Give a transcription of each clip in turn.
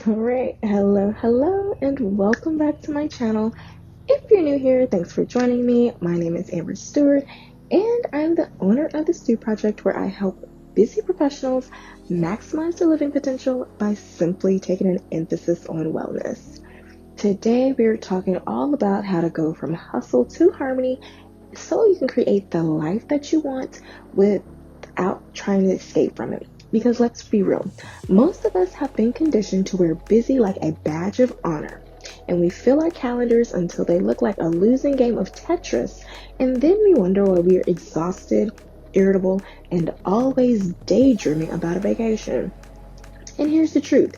Alright, hello, and welcome back to my channel. If you're new here, thanks for joining me. My name is Stewart, and I'm the owner of the Stewart Project, where I help busy professionals maximize their living potential by simply taking an emphasis on wellness. Today, we're talking all about how to go from hustle to harmony so you can create the life that you want without trying to escape from it. Because let's be real, most of us have been conditioned to wear busy like a badge of honor. And we fill our calendars until they look like a losing game of Tetris. And then we wonder why we are exhausted, irritable, and always daydreaming about a vacation. And here's the truth.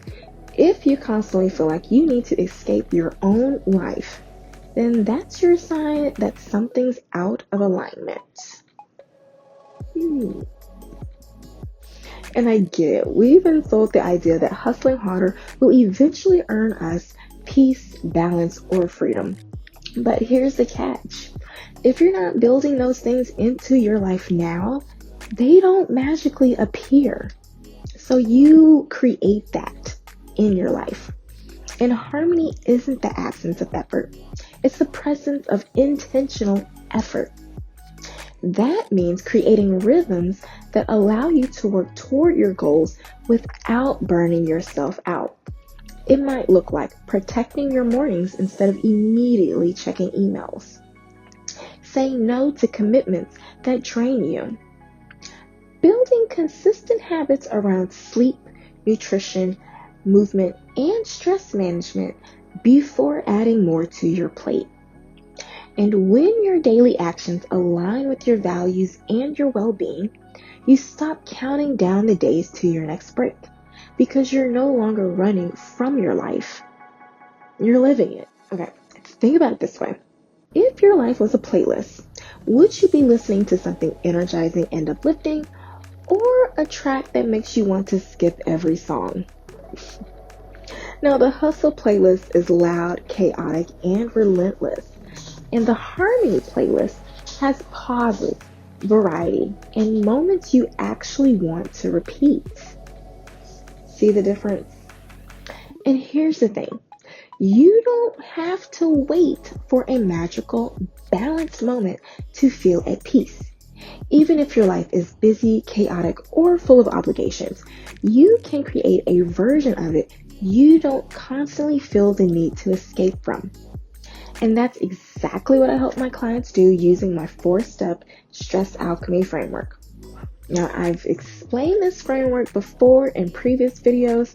If you constantly feel like you need to escape your own life, then that's your sign that something's out of alignment. And I get it. We've been sold the idea that hustling harder will eventually earn us peace, balance, or freedom. But here's the catch. If you're not building those things into your life now, they don't magically appear. So you create that in your life. And harmony isn't the absence of effort. It's the presence of intentional effort. That means creating rhythms that allow you to work toward your goals without burning yourself out. It might look like protecting your mornings instead of immediately checking emails. Saying no to commitments that drain you. Building consistent habits around sleep, nutrition, movement, and stress management before adding more to your plate. And when your daily actions align with your values and your well-being, you stop counting down the days to your next break because you're no longer running from your life. You're living it. Okay, think about it this way. If your life was a playlist, would you be listening to something energizing and uplifting or a track that makes you want to skip every song? Now, the hustle playlist is loud, chaotic, and relentless. And the harmony playlist has pauses, variety, and moments you actually want to repeat. See the difference? And here's the thing. You don't have to wait for a magical, balanced moment to feel at peace. Even if your life is busy, chaotic, or full of obligations, you can create a version of it you don't constantly feel the need to escape from. And that's exactly what I help my clients do using my 4-step Stress Alchemy Framework. Now, I've explained this framework before in previous videos,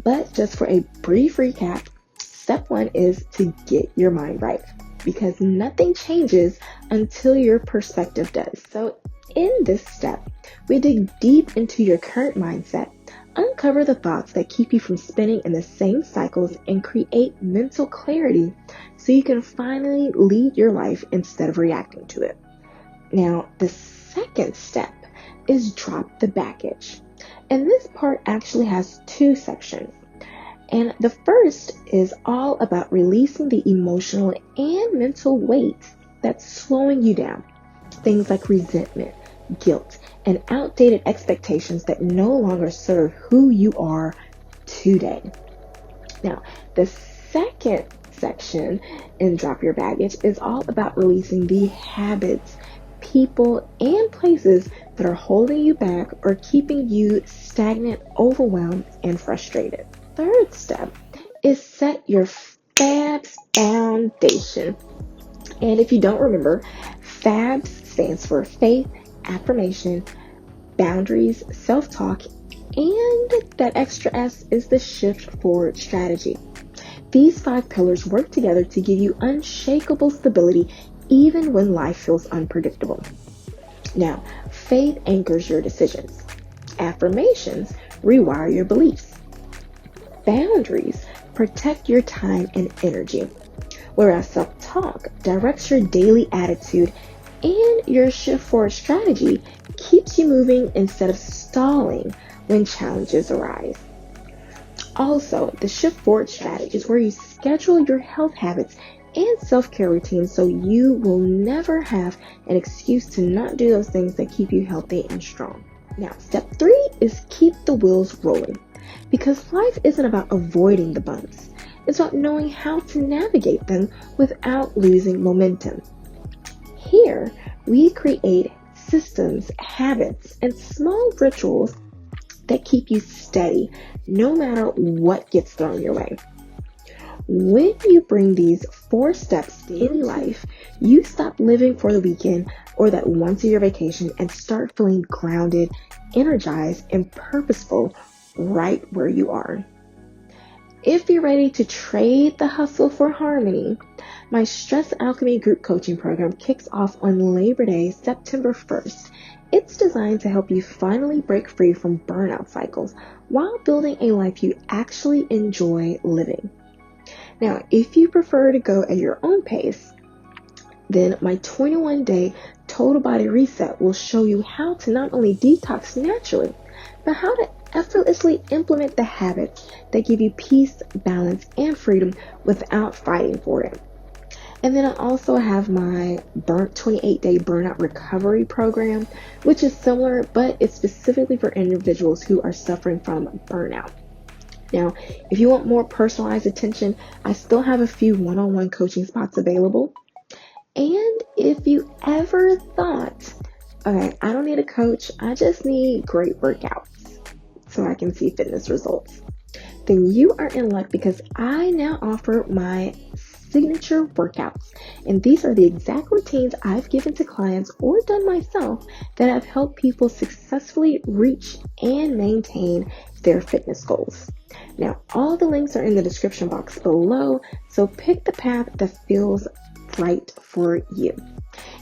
but just for a brief recap, step 1 is to get your mind right, because nothing changes until your perspective does. So in this step, we dig deep into your current mindset, uncover the thoughts that keep you from spinning in the same cycles, and create mental clarity so you can finally lead your life instead of reacting to it. Now, the second step is drop the baggage. And this part actually has 2 sections. And the first is all about releasing the emotional and mental weight that's slowing you down. Things like resentment, guilt, and outdated expectations that no longer serve who you are today. Now, the second section in Drop Your Baggage is all about releasing the habits, people, and places that are holding you back or keeping you stagnant, overwhelmed, and frustrated. Third step is set your FABS foundation. And if you don't remember, FABS stands for faith, affirmation, boundaries, self-talk, and that extra S is the shift forward strategy. These 5 pillars work together to give you unshakable stability even when life feels unpredictable. Now, faith anchors your decisions. Affirmations rewire your beliefs. Boundaries protect your time and energy, whereas self-talk directs your daily attitude, and your shift forward strategy keeps you moving instead of stalling when challenges arise. Also, the shift forward strategy is where you schedule your health habits and self-care routines so you will never have an excuse to not do those things that keep you healthy and strong. Now, step 3 is keep the wheels rolling. Because life isn't about avoiding the bumps. It's about knowing how to navigate them without losing momentum. Here, we create systems, habits, and small rituals that keep you steady no matter what gets thrown your way. When you bring these 4 steps in life, you stop living for the weekend or that once-a-year vacation and start feeling grounded, energized, and purposeful right where you are. If you're ready to trade the hustle for harmony, my Stress Alchemy group coaching program kicks off on Labor Day, September 1st. It's designed to help you finally break free from burnout cycles while building a life you actually enjoy living. Now, if you prefer to go at your own pace, then my 21-day total body reset will show you how to not only detox naturally, but how to effortlessly implement the habits that give you peace, balance, and freedom without fighting for it. And then I also have my 28-day burnout recovery program, which is similar, but it's specifically for individuals who are suffering from burnout. Now, if you want more personalized attention, I still have a few one-on-one coaching spots available. And if you ever thought, okay, I don't need a coach, I just need great workouts so I can see fitness results, then you are in luck, because I now offer my signature workouts. And these are the exact routines I've given to clients or done myself that have helped people successfully reach and maintain their fitness goals. Now, all the links are in the description box below, so pick the path that feels right for you.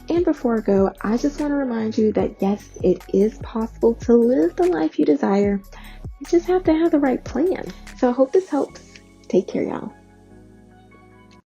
And before I go, I just want to remind you that yes, it is possible to live the life you desire. You just have to have the right plan. So I hope this helps. Take care, y'all.